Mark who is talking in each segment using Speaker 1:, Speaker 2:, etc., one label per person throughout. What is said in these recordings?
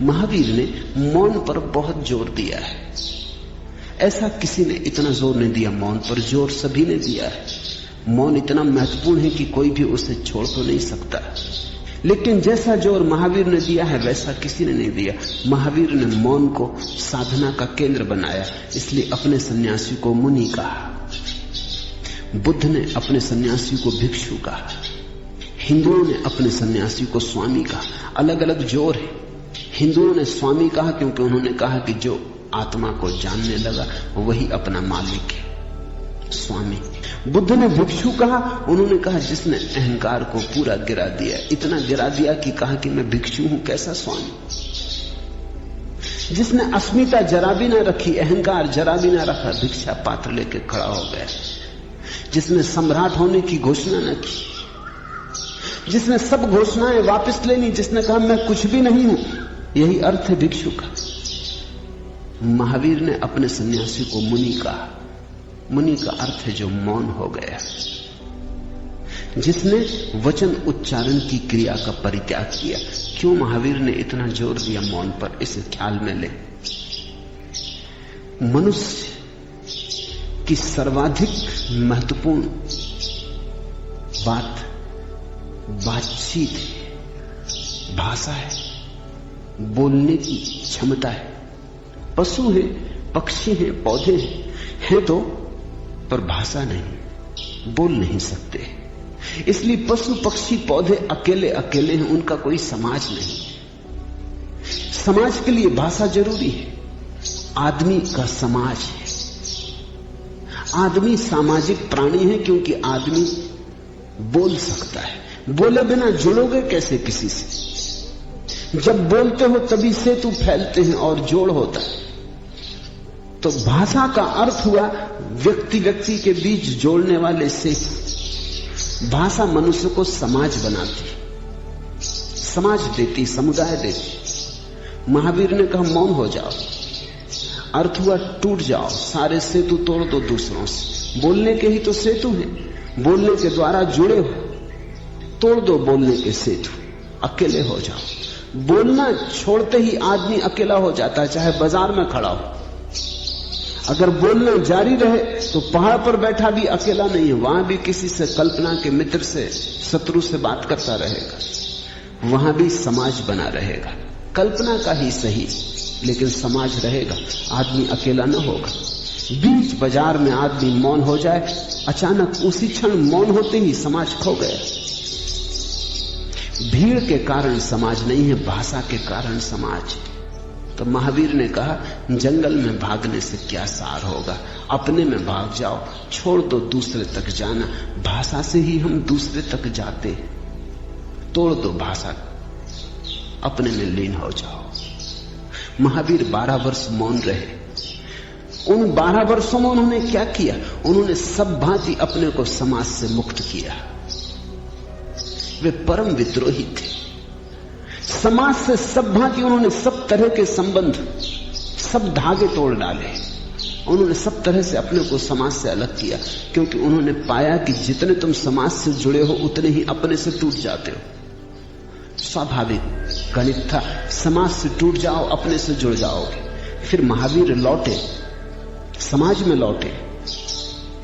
Speaker 1: महावीर ने मौन पर बहुत जोर दिया है। ऐसा किसी ने इतना जोर नहीं दिया मौन पर, जोर सभी ने दिया है। मौन इतना महत्वपूर्ण है कि कोई भी उसे छोड़ तो नहीं सकता, लेकिन जैसा जोर महावीर ने दिया है वैसा किसी ने नहीं दिया। महावीर ने मौन को साधना का केंद्र बनाया, इसलिए अपने सन्यासी को मुनि कहा। बुद्ध ने अपने सन्यासी को भिक्षु कहा। हिंदुओं ने अपने सन्यासी को स्वामी कहा। अलग अलग जोर है। हिंदुओं ने स्वामी कहा क्योंकि उन्होंने कहा कि जो आत्मा को जानने लगा वही अपना मालिक है, स्वामी। बुद्ध ने भिक्षु कहा। उन्होंने कहा जिसने अहंकार को पूरा गिरा दिया, इतना गिरा दिया कि कहा कि मैं भिक्षु हूं, कैसा स्वामी। जिसने अस्मिता जरा भी ना रखी, अहंकार जरा भी ना रखा, भिक्षा पात्र लेके खड़ा हो गया। जिसने सम्राट होने की घोषणा न की, जिसने सब घोषणाएं वापस ले ली, जिसने कहा मैं कुछ भी नहीं हूं, यही अर्थ है भिक्षु का। महावीर ने अपने सन्यासी को मुनि कहा। मुनि का अर्थ है जो मौन हो गया, जिसने वचन उच्चारण की क्रिया का परित्याग किया। क्यों महावीर ने इतना जोर दिया मौन पर, इसे ख्याल में ले। मनुष्य की सर्वाधिक महत्वपूर्ण बात बातचीत है, भाषा है, बोलने की क्षमता है। पशु है, पक्षी है, पौधे हैं तो, पर भाषा नहीं, बोल नहीं सकते। इसलिए पशु पक्षी पौधे अकेले अकेले हैं, उनका कोई समाज नहीं। समाज के लिए भाषा जरूरी है। आदमी का समाज है। आदमी सामाजिक प्राणी है क्योंकि आदमी बोल सकता है। बोले बिना जुड़ोगे कैसे किसी से? जब बोलते हो तभी सेतु फैलते हैं और जोड़ होता है। तो भाषा का अर्थ हुआ व्यक्ति व्यक्ति के बीच जोड़ने वाले सेतु। भाषा मनुष्य को समाज बनाती, समाज देती, समुदाय देती। महावीर ने कहा मौन हो जाओ, अर्थ हुआ टूट जाओ, सारे सेतु तोड़ दो दूसरों से। बोलने के ही तो सेतु हैं, बोलने के द्वारा जुड़े हो, तोड़ दो बोलने के सेतु, अकेले हो जाओ। बोलना छोड़ते ही आदमी अकेला हो जाता है, चाहे बाजार में खड़ा हो। अगर बोलना जारी रहे तो पहाड़ पर बैठा भी अकेला नहीं है, वहां भी किसी से, कल्पना के मित्र से, शत्रु से बात करता रहेगा, वहां भी समाज बना रहेगा। कल्पना का ही सही, लेकिन समाज रहेगा, आदमी अकेला न होगा। बीच बाजार में आदमी मौन हो जाए, अचानक उसी क्षण मौन होते ही समाज खो गया। भीड़ के कारण समाज नहीं है, भाषा के कारण समाज। तो महावीर ने कहा जंगल में भागने से क्या सार होगा, अपने में भाग जाओ, छोड़ दो दूसरे तक जाना। भाषा से ही हम दूसरे तक जाते, तोड़ दो भाषा, अपने में लीन हो जाओ। महावीर 12 वर्ष मौन रहे। उन 12 वर्षों में उन्होंने क्या किया? उन्होंने सब भांति अपने को समाज से मुक्त किया। वे परम विद्रोही थे। समाज से सब भांति उन्होंने सब तरह के संबंध, सब धागे तोड़ डाले। उन्होंने सब तरह से अपने को समाज से अलग किया, क्योंकि उन्होंने पाया कि जितने तुम समाज से जुड़े हो उतने ही अपने से टूट जाते हो। स्वाभाविक गणित था, समाज से टूट जाओ, अपने से जुड़ जाओगे। फिर महावीर लौटे, समाज में लौटे,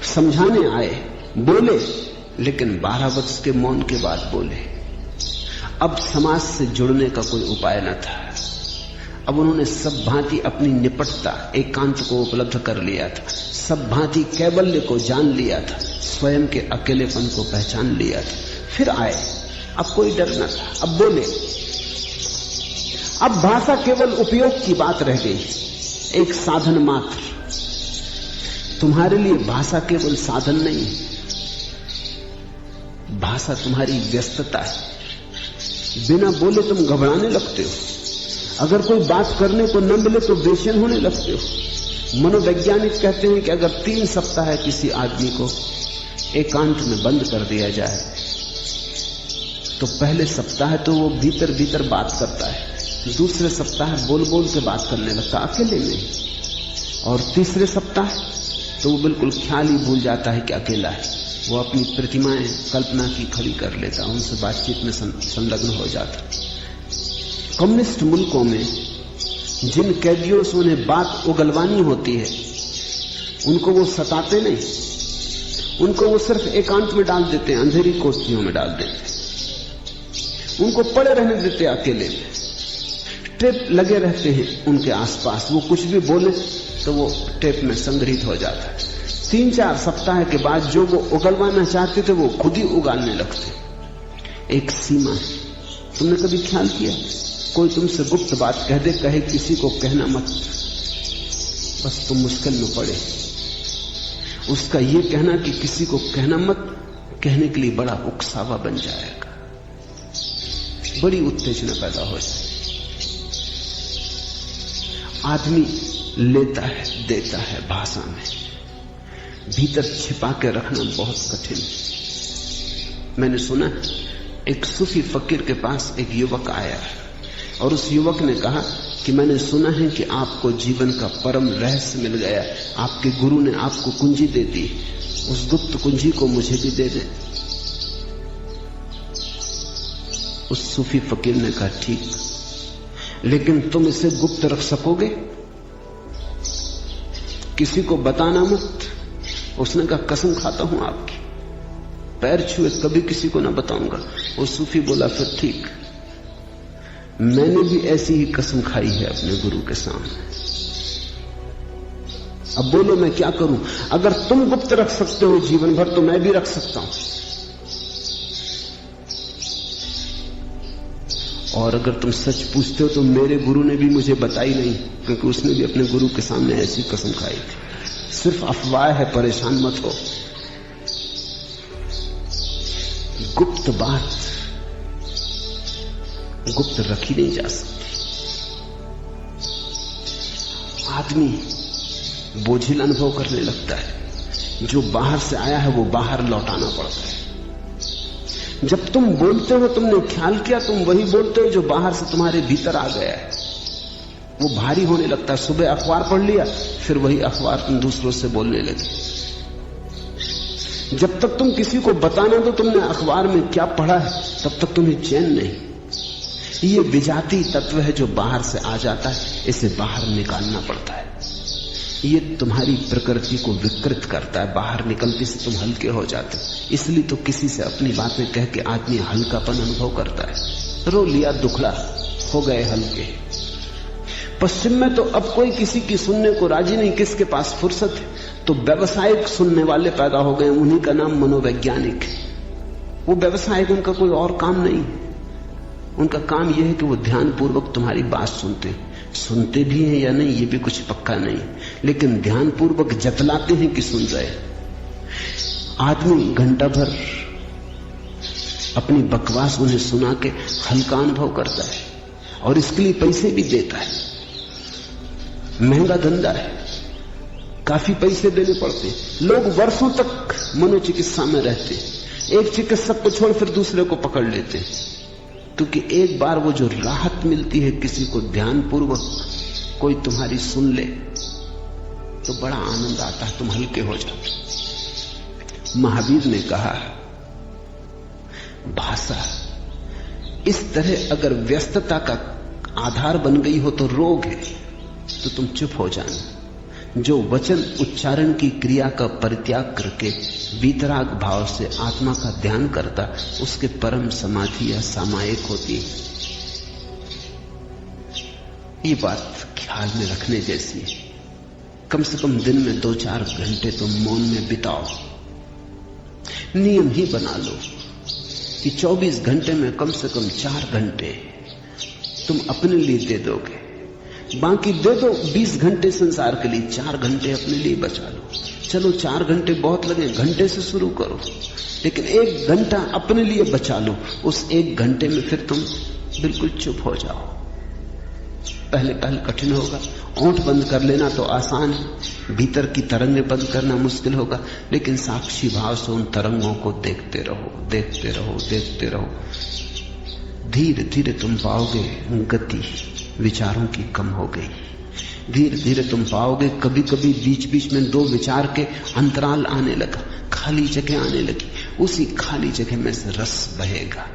Speaker 1: समझाने आए, बोले, लेकिन 12 वर्ष के मौन के बाद बोले। अब समाज से जुड़ने का कोई उपाय न था। अब उन्होंने सब भांति अपनी निपटता, एकांत को उपलब्ध कर लिया था, सब भांति कैवल्य को जान लिया था, स्वयं के अकेलेपन को पहचान लिया था। फिर आए, अब कोई डर न था, अब बोले। अब भाषा केवल उपयोग की बात रह गई, एक साधन मात्र। तुम्हारे लिए भाषा केवल साधन नहीं, भाषा तुम्हारी व्यस्तता है। बिना बोले तुम घबराने लगते हो, अगर कोई बात करने को न मिले तो बेचैन होने लगते हो। मनोवैज्ञानिक कहते हैं कि अगर 3 सप्ताह किसी आदमी को एकांत में बंद कर दिया जाए तो पहले सप्ताह तो वो भीतर भीतर बात करता है, दूसरे सप्ताह बोल बोल के बात करने लगता अकेले में, और तीसरे सप्ताह तो वो बिल्कुल ख्याल ही भूल जाता है कि अकेला है। वो अपनी प्रतिमाएं कल्पना की खड़ी कर लेता, उनसे बातचीत में संलग्न हो जाता। कम्युनिस्ट मुल्कों में जिन कैदियों से उन्हें बात उगलवानी होती है, उनको वो सताते नहीं, उनको वो सिर्फ एकांत में डाल देते हैं, अंधेरी कोठरियों में डाल देते हैं, उनको पड़े रहने देते अकेले में। टेप लगे रहते हैं उनके आसपास, वो कुछ भी बोले तो वो टेप में संग्रहित हो जाता है। 3-4 सप्ताह के बाद जो वो उगलवाना चाहते थे वो खुद ही उगालने लगते। एक सीमा है। तुमने कभी ख्याल किया, कोई तुमसे गुप्त बात कह दे, कहे किसी को कहना मत, बस तुम मुश्किल में पड़े। उसका ये कहना कि किसी को कहना मत, कहने के लिए बड़ा उकसावा बन जाएगा, बड़ी उत्तेजना पैदा हो जाए। आदमी लेता है, देता है भाषा में, भीतर छिपा के रखना बहुत कठिन। मैंने सुना एक सूफी फकीर के पास एक युवक आया और उस युवक ने कहा कि मैंने सुना है कि आपको जीवन का परम रहस्य मिल गया, आपके गुरु ने आपको कुंजी दे दी, उस गुप्त कुंजी को मुझे भी दे दे। उस सूफी फकीर ने कहा ठीक, लेकिन तुम इसे गुप्त रख सकोगे? किसी को बताना मत। उसने कहा कसम खाता हूं आपकी, पैर छुए कभी किसी को ना बताऊंगा। वो सूफी बोला फिर ठीक, मैंने भी ऐसी ही कसम खाई है अपने गुरु के सामने। अब बोलो मैं क्या करूं? अगर तुम गुप्त रख सकते हो जीवन भर तो मैं भी रख सकता हूं, और अगर तुम सच पूछते हो तो मेरे गुरु ने भी मुझे बताई नहीं, क्योंकि उसने भी अपने गुरु के सामने ऐसी कसम खाई थी। सिर्फ अफवाह है, परेशान मत हो। गुप्त बात गुप्त रखी नहीं जा सकती। आदमी बोझिल अनुभव करने लगता है, जो बाहर से आया है वो बाहर लौटाना पड़ता है। जब तुम बोलते हो, तुमने ख्याल किया तुम वही बोलते हो जो बाहर से तुम्हारे भीतर आ गया है, वो भारी होने लगता है। सुबह अखबार पढ़ लिया, फिर वही अखबार तुम दूसरों से बोलने लगे। जब तक तुम किसी को बताना दो तुमने अखबार में क्या पढ़ा है, तब तक तुम्हें चैन नहीं। ये विजाती तत्व है जो बाहर से आ जाता है, इसे बाहर निकालना पड़ता है। ये तुम्हारी प्रकृति को विकृत करता है, बाहर निकलते से तुम हल्के हो जाते। इसलिए तो किसी से अपनी बातें कह के आदमी हल्कापन अनुभव करता है। रो लिया, दुखड़ा, हो गए हल्के। पश्चिम में तो अब कोई किसी की सुनने को राजी नहीं, किसके पास फुर्सत है, तो व्यवसायिक सुनने वाले पैदा हो गए, उन्हीं का नाम मनोवैज्ञानिक है। वो व्यवसायिक, उनका कोई और काम नहीं, उनका काम यह है कि वो ध्यानपूर्वक तुम्हारी बात सुनते भी हैं या नहीं ये भी कुछ पक्का नहीं, लेकिन ध्यानपूर्वक जतलाते हैं कि सुन रहे। आदमी घंटा भर अपनी बकवास उन्हें सुना के हल्का अनुभव करता है, और इसके लिए पैसे भी देता है। महंगा धंधा है, काफी पैसे देने पड़ते। लोग वर्षों तक मनोचिकित्सा में रहते, एक चिकित्सक को छोड़ फिर दूसरे को पकड़ लेते, क्योंकि एक बार वो जो राहत मिलती है, किसी को ध्यानपूर्वक कोई तुम्हारी सुन ले तो बड़ा आनंद आता है, तुम हल्के हो जाते। महावीर ने कहा भाषा इस तरह अगर व्यस्तता का आधार बन गई हो तो रोग है, तो तुम चुप हो जाना। जो वचन उच्चारण की क्रिया का परित्याग करके वीतराग भाव से आत्मा का ध्यान करता, उसके परम समाधि या सामायिक होती है। ये बात ख्याल में रखने जैसी है। कम से कम दिन में 2-4 घंटे तुम मौन में बिताओ। नियम ही बना लो कि 24 घंटे में कम से कम 4 घंटे तुम अपने लिए दे दोगे। बाकी दे दो 20 घंटे संसार के लिए, 4 घंटे अपने लिए बचा लो। चलो 4 घंटे बहुत लगे, घंटे से शुरू करो, लेकिन 1 घंटा अपने लिए बचा लो। उस 1 घंटे में फिर तुम बिल्कुल चुप हो जाओ। पहले कठिन होगा, ओंठ बंद कर लेना तो आसान है, भीतर की तरंगें बंद करना मुश्किल होगा, लेकिन साक्षी भाव से उन तरंगों को देखते रहो, देखते रहो, देखते रहो। धीरे धीरे तुम पाओगे गति विचारों की कम हो गई। धीरे धीरे तुम पाओगे कभी कभी बीच बीच में 2 विचार के अंतराल आने लगा, खाली जगह आने लगी। उसी खाली जगह में से रस बहेगा,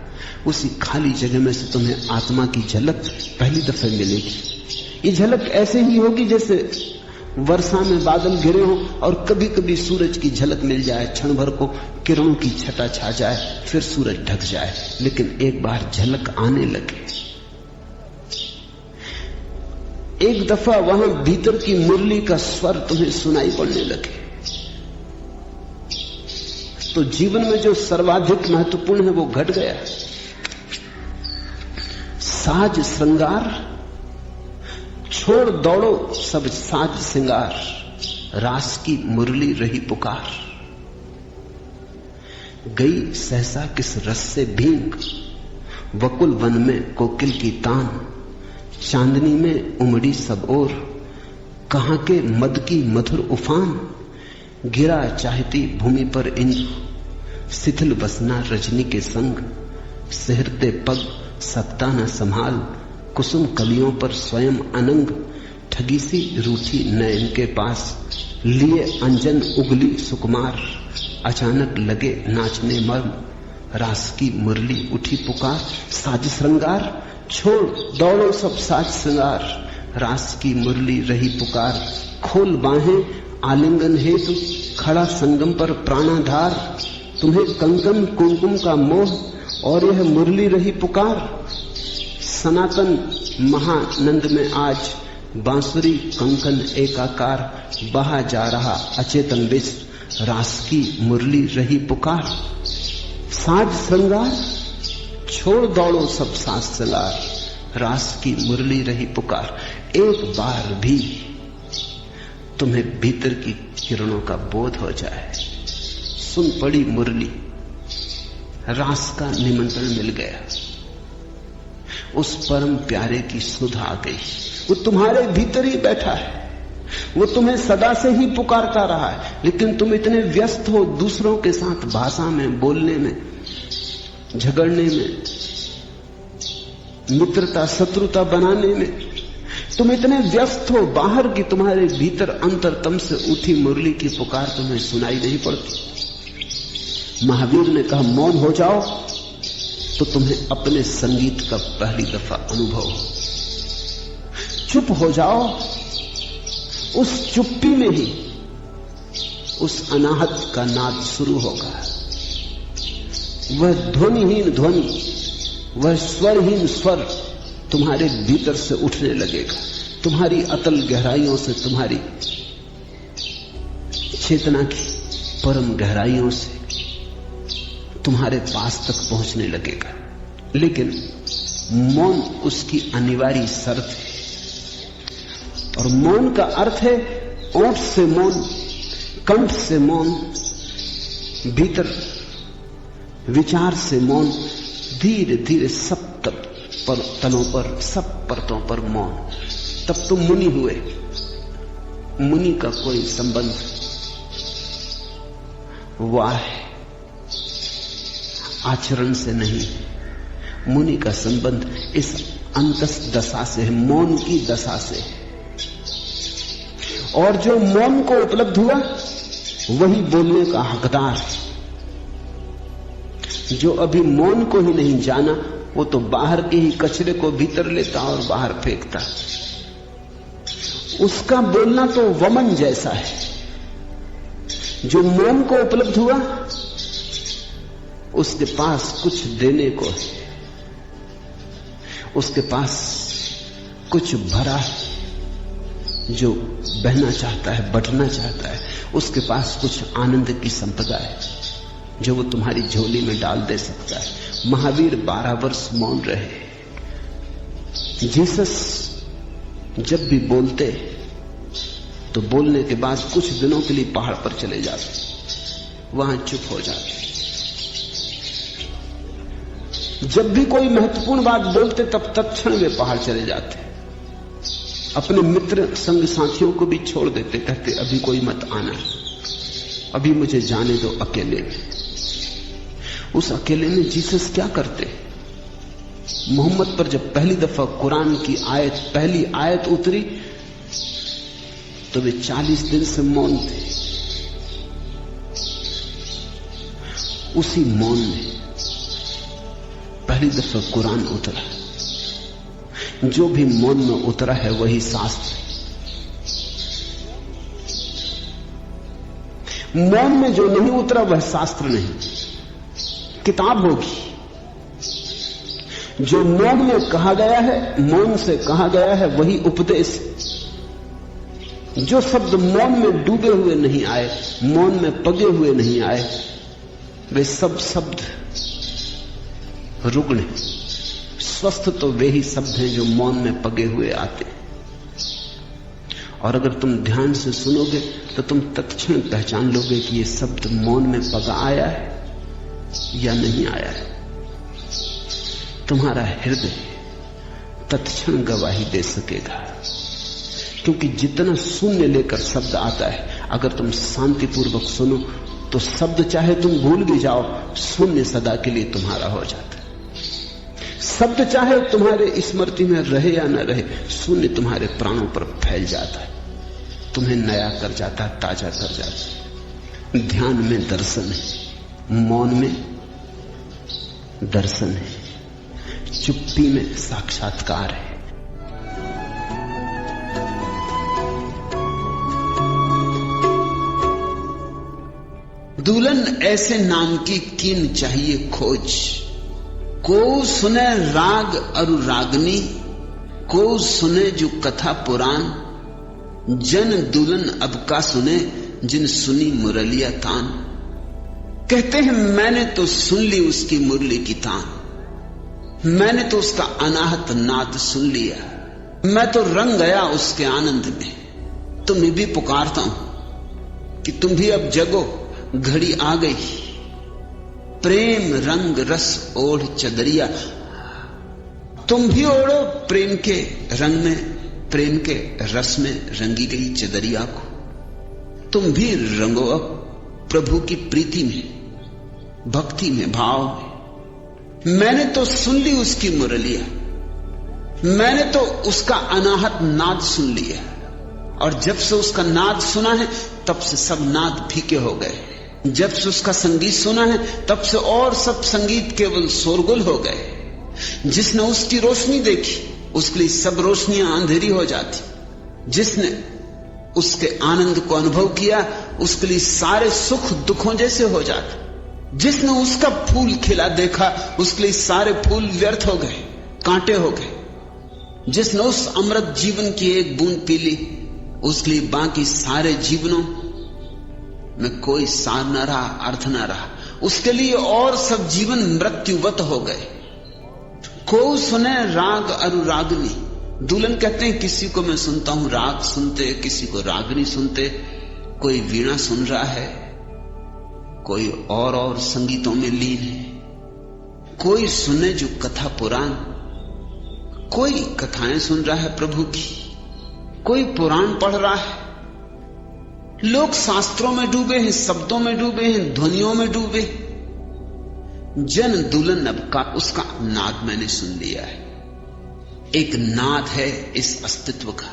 Speaker 1: उसी खाली जगह में से तुम्हें आत्मा की झलक पहली दफे मिलेगी। ये झलक ऐसे ही होगी जैसे वर्षा में बादल घिरे हो और कभी कभी सूरज की झलक मिल जाए, क्षण भर को किरणों की छटा छा जाए, फिर सूरज ढक जाए, लेकिन एक बार झलक आने लगे, एक दफा वहां भीतर की मुरली का स्वर तुम्हें सुनाई पड़ने लगे, तो जीवन में जो सर्वाधिक महत्वपूर्ण है वो घट गया। साज श्रृंगार छोड़ दौड़ो सब साज श्रृंगार, रास की मुरली रही पुकार। गई सहसा किस रस से भींग, वकुल वन में कोकिल की तान, चांदनी में उमड़ी सब ओर, कहां के मद की मधुर उफान। गिरा चाहती भूमि पर इंद्र, शिथिल बसना रजनी के संग, सिहरते पग सकता न संभाल, कुसुम कलियों पर स्वयं अनंग। ठगी सी रूठी नयन के पास, लिए अंजन उगली सुकुमार, अचानक लगे नाचने मर्म, रास की मुरली उठी पुकार। साज श्रृंगार छोड़ दौड़ो सब साज श्रृंगार, रास की मुरली रही पुकार। खोल बाहें आलिंगन हेतु, खड़ा संगम पर प्राणाधार, तुम्हें कंकन कुमकुम का मोह और यह मुरली रही पुकार। सनातन महानंद में आज बांसुरी कंकन एकाकार, बहा जा रहा अचेतन विश्व, रास की मुरली रही पुकार। साज श्रृंगार छोड़ दौड़ो सब साज श्रृंगार, रास की मुरली रही पुकार। एक बार भी तुम्हें भीतर की किरणों का बोध हो जाए, सुन पड़ी मुरली, रास का निमंत्रण मिल गया, उस परम प्यारे की सुध आ गई। वो तुम्हारे भीतर ही बैठा है, वो तुम्हें सदा से ही पुकारता रहा है, लेकिन तुम इतने व्यस्त हो दूसरों के साथ भाषा में, बोलने में, झगड़ने में, मित्रता शत्रुता बनाने में, तुम इतने व्यस्त हो, बाहर की तुम्हारे भीतर अंतरतम से उठी मुरली की पुकार तुम्हें सुनाई नहीं पड़ती। महावीर ने कहा मौन हो जाओ तो तुम्हें अपने संगीत का पहली दफा अनुभव हो। चुप हो जाओ, उस चुप्पी में ही उस अनाहत का नाद शुरू होगा। वह ध्वनिहीन ध्वनि, वह स्वरहीन स्वर तुम्हारे भीतर से उठने लगेगा, तुम्हारी अतल गहराइयों से, तुम्हारी चेतना की परम गहराइयों से तुम्हारे पास तक पहुंचने लगेगा। लेकिन मौन उसकी अनिवार्य शर्त है, और मौन का अर्थ है ओठ से मौन, कंठ से मौन, भीतर विचार से मौन, धीरे धीरे सब तलों पर, सब परतों पर मौन। तब तुम मुनि हुए। मुनि का कोई संबंध वाह आचरण से नहीं, मुनि का संबंध इस अंतस दशा से है, मौन की दशा से है। और जो मौन को उपलब्ध हुआ वही बोलने का हकदार। जो अभी मौन को ही नहीं जाना वो तो बाहर के ही कचरे को भीतर लेता और बाहर फेंकता। उसका बोलना तो वमन जैसा है। जो मौन को उपलब्ध हुआ उसके पास कुछ देने को है, उसके पास कुछ भरा है जो बहना चाहता है, बटना चाहता है। उसके पास कुछ आनंद की संपदा है जो वो तुम्हारी झोली में डाल दे सकता है। महावीर 12 वर्ष मौन रहे। जीसस जब भी बोलते तो बोलने के बाद कुछ दिनों के लिए पहाड़ पर चले जाते, वहां चुप हो जाते। जब भी कोई महत्वपूर्ण बात बोलते तब तत्क्षण वे पहाड़ चले जाते, अपने मित्र संग साथियों को भी छोड़ देते, कहते अभी कोई मत आना, अभी मुझे जाने दो अकेले में। उस अकेले में जीसस क्या करते? मोहम्मद पर जब पहली दफा कुरान की आयत, पहली आयत उतरी तो वे 40 दिन से मौन थे। उसी मौन में पहली दफा कुरान उतरा। जो भी मौन में उतरा है वही शास्त्र। मौन में जो नहीं उतरा वह शास्त्र नहीं, किताब होगी। जो मौन में कहा गया है, मौन से कहा गया है, वही उपदेश। जो शब्द मौन में डूबे हुए नहीं आए, मौन में पगे हुए नहीं आए, वे सब शब्द रुग्ण। स्वस्थ तो वे ही शब्द हैं जो मौन में पगे हुए आते। और अगर तुम ध्यान से सुनोगे तो तुम तत्क्षण पहचान लोगे कि यह शब्द मौन में पगा आया है या नहीं आया है। तुम्हारा हृदय तत्क्षण गवाही दे सकेगा, क्योंकि जितना शून्य लेकर शब्द आता है, अगर तुम शांतिपूर्वक सुनो तो शब्द चाहे तुम भूल भी जाओ, शून्य सदा के लिए तुम्हारा हो जाता है। शब्द चाहे तुम्हारे स्मृति में रहे या न रहे, शून्य तुम्हारे प्राणों पर फैल जाता है, तुम्हें नया कर जाता है, ताजा कर जाता है। ध्यान में दर्शन है, मौन में दर्शन है, चुप्पी में साक्षात्कार है। दुल्हन ऐसे नाम की कीन चाहिए खोज, को सुने राग अनुरागनी, को सुने जो कथा पुराण, जन दुल्हन अब का सुने जिन सुनी मुरलिया तान। कहते हैं मैंने तो सुन ली उसकी मुरली की तान, मैंने तो उसका अनाहत नाद सुन लिया, मैं तो रंग गया उसके आनंद में। तुम्हें भी पुकारता हूं कि तुम भी अब जगो, घड़ी आ गई। प्रेम रंग रस ओढ़ चदरिया, तुम भी ओढ़ो प्रेम के रंग में, प्रेम के रस में रंगी गई चदरिया को। तुम भी रंगो अब प्रभु की प्रीति में, भक्ति में, भाव में। मैंने तो सुन ली उसकी मुरलिया, मैंने तो उसका अनाहत नाद सुन लिया, और जब से उसका नाद सुना है तब से सब नाद फीके हो गए। जब से उसका संगीत सुना है तब से और सब संगीत केवल शोरगुल हो गए। जिसने उसकी रोशनी देखी उसके लिए सब रोशनियां अंधेरी हो जाती। जिसने उसके आनंद को अनुभव किया उसके लिए सारे सुख दुखों जैसे हो जाते। जिसने उसका फूल खिला देखा उसके लिए सारे फूल व्यर्थ हो गए, कांटे हो गए। जिसने उस अमृत जीवन की एक बूंद पी ली उसके लिए बाकी सारे जीवनों में कोई सार न रहा, अर्थ न रहा। उसके लिए और सब जीवन मृत्युवत हो गए। को सुने राग अनुरागनी, दुल्हन कहते हैं किसी को मैं सुनता हूं राग सुनते, किसी को रागनी सुनते। कोई वीणा सुन रहा है, कोई और संगीतों में लीन है। कोई सुने जो कथा पुराण, कोई कथाएं सुन रहा है प्रभु की, कोई पुराण पढ़ रहा है। लोग शास्त्रों में डूबे हैं, शब्दों में डूबे हैं, ध्वनियों में डूबे। जन दुल्हन अब का उसका नाद मैंने सुन लिया है। एक नाद है इस अस्तित्व का।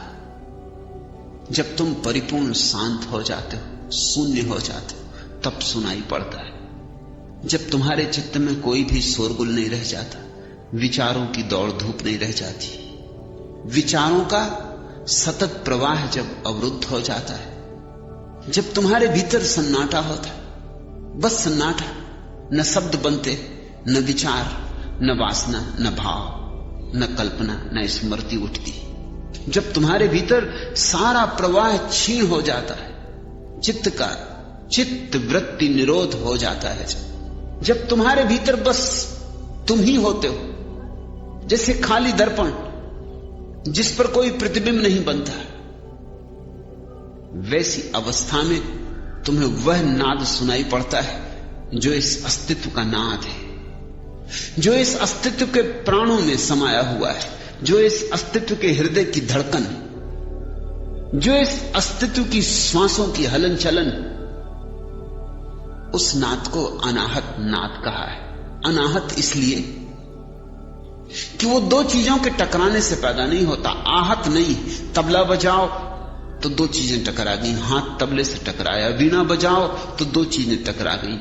Speaker 1: जब तुम परिपूर्ण शांत हो जाते हो, शून्य हो जाते हो, तब सुनाई पड़ता है। जब तुम्हारे चित्त में कोई भी शोरगुल नहीं रह जाता, विचारों की दौड़ धूप नहीं रह जाती, विचारों का सतत प्रवाह जब अवरुद्ध हो जाता है, जब तुम्हारे भीतर सन्नाटा होता है, बस सन्नाटा, न शब्द बनते, न विचार, न वासना, न भाव, न कल्पना, न स्मृति उठती। जब तुम्हारे भीतर सारा प्रवाह क्षीण हो जाता है, चित्त का चित्त वृत्ति निरोध हो जाता है, जब तुम्हारे भीतर बस तुम ही होते हो, जैसे खाली दर्पण जिस पर कोई प्रतिबिंब नहीं बनता, वैसी अवस्था में तुम्हें वह नाद सुनाई पड़ता है जो इस अस्तित्व का नाद है, जो इस अस्तित्व के प्राणों में समाया हुआ है, जो इस अस्तित्व के हृदय की धड़कन, जो इस अस्तित्व की श्वासों की हलन चलन। उस नाद को अनाहत नाद कहा है। अनाहत इसलिए कि वो दो चीजों के टकराने से पैदा नहीं होता। आहत नहीं, तबला बजाओ तो दो चीजें टकरा गई, हाथ तबले से टकराया, वीणा बजाओ तो दो चीजें टकरा गई,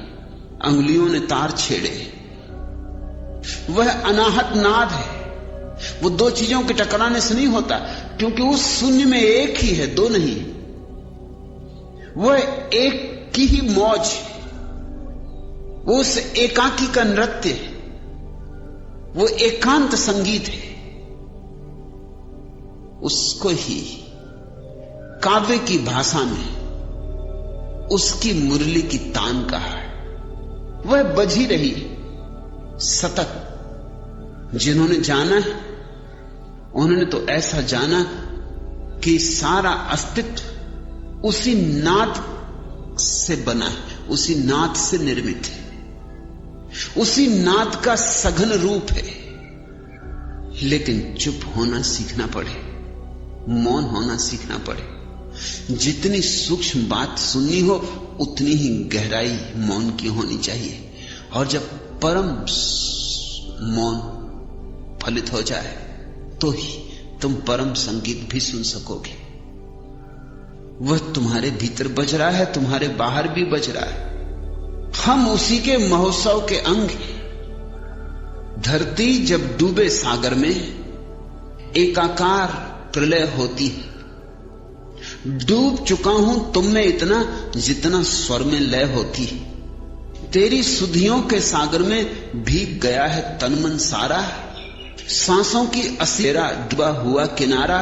Speaker 1: अंगुलियों ने तार छेड़े, वह अनाहत नाद है। वो दो चीजों के टकराने से नहीं होता, क्योंकि उस शून्य में एक ही है, दो नहीं। वह एक की ही मौज है, वो उस एकाकी का नृत्य है, वो एकांत संगीत है। उसको ही काव्य की भाषा में उसकी मुरली की तान कहा है। वह बजी रही सतत। जिन्होंने जाना है उन्होंने तो ऐसा जाना कि सारा अस्तित्व उसी नाद से बना है, उसी नाद से निर्मित है, उसी नाद का सघन रूप है। लेकिन चुप होना सीखना पड़े, मौन होना सीखना पड़े। जितनी सूक्ष्म बात सुननी हो उतनी ही गहराई मौन की होनी चाहिए। और जब परम मौन फलित हो जाए तो ही तुम परम संगीत भी सुन सकोगे। वह तुम्हारे भीतर बज रहा है, तुम्हारे बाहर भी बज रहा है। हम उसी के महोत्सव के अंग हैं। धरती जब डूबे सागर में एकाकार प्रलय होती है। डूब चुका हूं तुम में इतना जितना स्वर में लय होती है। तेरी सुधियों के सागर में भीग गया है तन मन सारा। सांसों की असेरा डूबा हुआ किनारा।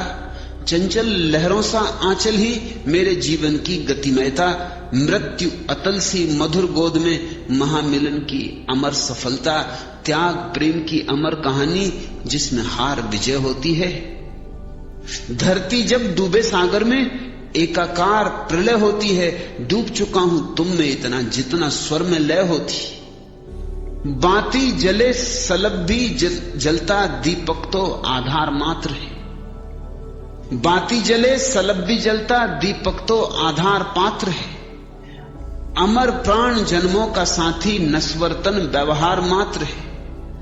Speaker 1: चंचल लहरों सा आंचल ही मेरे जीवन की गतिमयता। मृत्यु अतल सी मधुर गोद में महामिलन की अमर सफलता। त्याग प्रेम की अमर कहानी जिसमें हार विजय होती है। धरती जब डूबे सागर में एकाकार प्रलय होती है। डूब चुका हूं तुम में इतना जितना स्वर में लय होती। बाती जले सलब भी जलता दीपक तो आधार मात्र है। बाती जले सलब भी जलता दीपक तो आधार पात्र है। अमर प्राण जन्मों का साथी नश्वर तन व्यवहार मात्र है।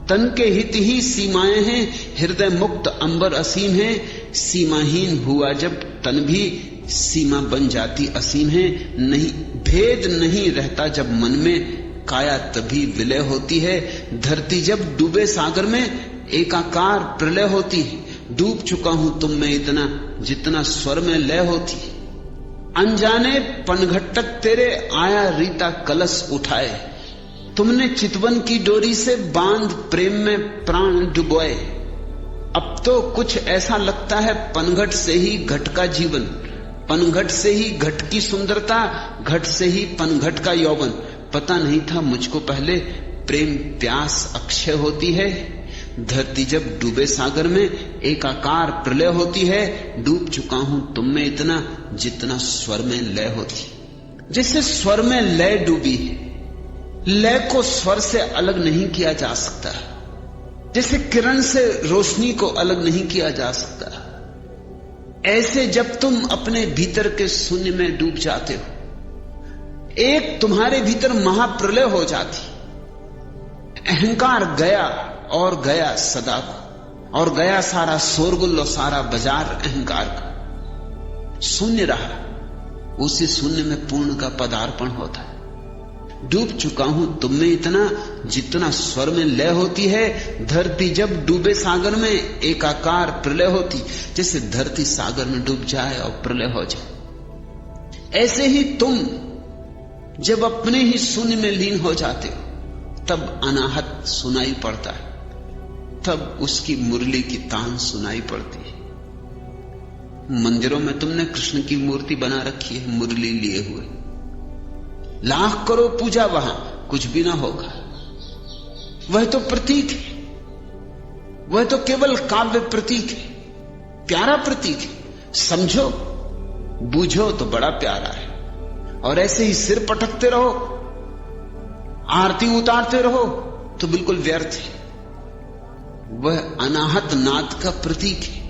Speaker 1: तन के हित ही सीमाएं हैं, हृदय मुक्त अंबर असीम है। सीमाहीन हुआ जब तन भी सीमा बन जाती असीम है। नहीं भेद नहीं रहता जब मन में, काया तभी विलय होती है। धरती जब डूबे सागर में एकाकार प्रलय होती है। डूब चुका हूं तुम में इतना जितना स्वर में लय होती। अनजाने पनघट्टक तेरे आया रीता कलश उठाए। तुमने चितवन की डोरी से बांध प्रेम में प्राण डुबोए। अब तो कुछ ऐसा लगता है पनघट से ही घट का जीवन, पनघट से ही घट की सुंदरता, घट से ही पनघट का यौवन। पता नहीं था मुझको पहले प्रेम प्यास अक्षय होती है। धरती जब डूबे सागर में एकाकार प्रलय होती है। डूब चुका हूं तुम में इतना जितना स्वर में लय होती। जैसे स्वर में लय डूबी है, लय को स्वर से अलग नहीं किया जा सकता। जैसे किरण से रोशनी को अलग नहीं किया जा सकता, ऐसे जब तुम अपने भीतर के शून्य में डूब जाते हो, एक तुम्हारे भीतर महाप्रलय हो जाती। अहंकार गया और गया सदा को, और गया सारा शोरगुल और सारा बाजार अहंकार का। शून्य रहा, उसी शून्य में पूर्ण का पदार्पण होता है। डूब चुका हूं तुम में इतना जितना स्वर में लय होती है। धरती जब डूबे सागर में एकाकार प्रलय होती। जैसे धरती सागर में डूब जाए और प्रलय हो जाए, ऐसे ही तुम जब अपने ही शून्य में लीन हो जाते हो तब अनाहत सुनाई पड़ता है, तब उसकी मुरली की तान सुनाई पड़ती है। मंदिरों में तुमने कृष्ण की मूर्ति बना रखी है मुरली लिए हुए, लाख करो पूजा, वहां कुछ भी ना होगा। वह तो प्रतीक है, वह तो केवल काव्य प्रतीक है, प्यारा प्रतीक है। समझो बूझो तो बड़ा प्यारा है। और ऐसे ही सिर पटकते रहो, आरती उतारते रहो तो बिल्कुल व्यर्थ है। वह अनाहत नाद का प्रतीक है।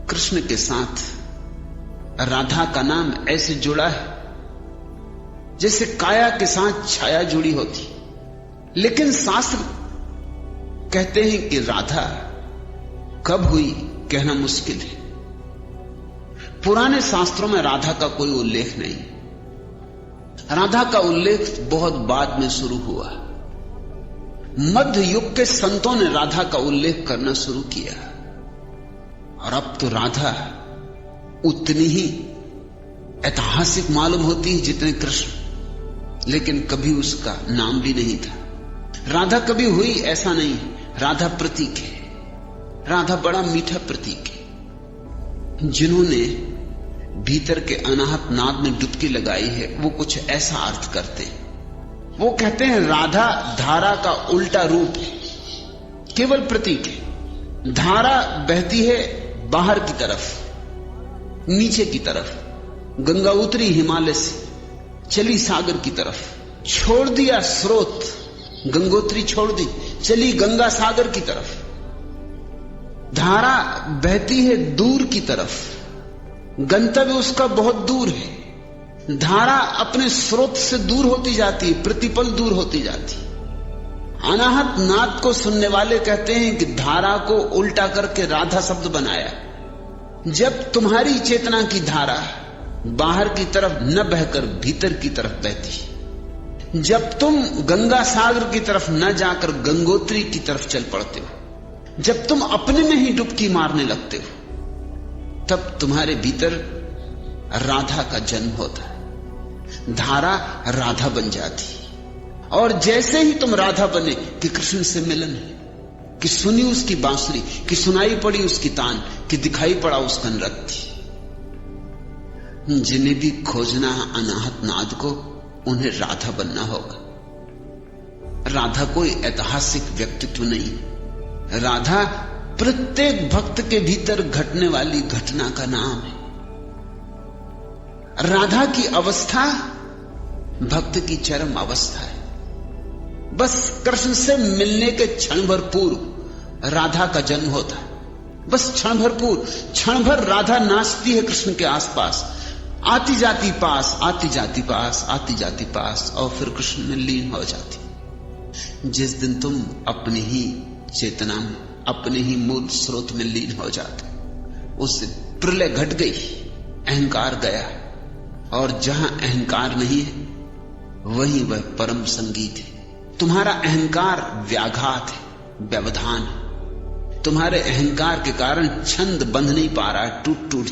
Speaker 1: कृष्ण के साथ राधा का नाम ऐसे जुड़ा है जैसे काया के साथ छाया जुड़ी होती। लेकिन शास्त्र कहते हैं कि राधा कब हुई कहना मुश्किल है। पुराने शास्त्रों में राधा का कोई उल्लेख नहीं। राधा का उल्लेख बहुत बाद में शुरू हुआ। मध्य युग के संतों ने राधा का उल्लेख करना शुरू किया, और अब तो राधा उतनी ही ऐतिहासिक मालूम होती है जितने कृष्ण, लेकिन कभी उसका नाम भी नहीं था। राधा कभी हुई ऐसा नहीं है, राधा प्रतीक है। राधा बड़ा मीठा प्रतीक है। जिन्होंने भीतर के अनाहत नाद में डुबकी लगाई है वो कुछ ऐसा अर्थ करते हैं। वो कहते हैं राधा धारा का उल्टा रूप है, केवल प्रतीक है। धारा बहती है बाहर की तरफ, नीचे की तरफ। गंगा उतरी हिमालय से, चली सागर की तरफ, छोड़ दिया स्रोत, गंगोत्री छोड़ दी, चली गंगा सागर की तरफ। धारा बहती है दूर की तरफ, गंतव्य उसका बहुत दूर है। धारा अपने स्रोत से दूर होती जाती है, प्रतिपल दूर होती जाती। अनाहत नाद को सुनने वाले कहते हैं कि धारा को उल्टा करके राधा शब्द बनाया। जब तुम्हारी चेतना की धारा बाहर की तरफ न बहकर भीतर की तरफ बहती, जब तुम गंगा सागर की तरफ न जाकर गंगोत्री की तरफ चल पड़ते हो, जब तुम अपने में ही डुबकी मारने लगते हो, तब तुम्हारे भीतर राधा का जन्म होता है। धारा राधा बन जाती, और जैसे ही तुम राधा बने कि कृष्ण से मिलन है, कि सुनी उसकी बांसुरी, कि सुनाई पड़ी उसकी तान, कि दिखाई पड़ा उसका नृत्य। जिन्हें भी खोजना अनाहत नाद को, उन्हें राधा बनना होगा। राधा कोई ऐतिहासिक व्यक्तित्व नहीं, राधा प्रत्येक भक्त के भीतर घटने वाली घटना का नाम है। राधा की अवस्था भक्त की चरम अवस्था है। बस कृष्ण से मिलने के क्षण भर पूर्व राधा का जन्म होता है। बस क्षण भर पूर्व, क्षण भर राधा नाचती है कृष्ण के आसपास, आती जाती पास, आती जाती पास, आती जाती पास, और फिर कृष्ण में लीन हो जाती। जिस दिन तुम अपनी ही चेतना में, अपने ही मूल स्रोत में लीन हो जाते, उससे प्रलय घट गई, अहंकार गया, और जहां अहंकार नहीं है वहीं वह परम संगीत है। तुम्हारा अहंकार व्याघात है, व्यवधान है। तुम्हारे अहंकार के कारण छंद बंध नहीं पा रहा है, टूट टूट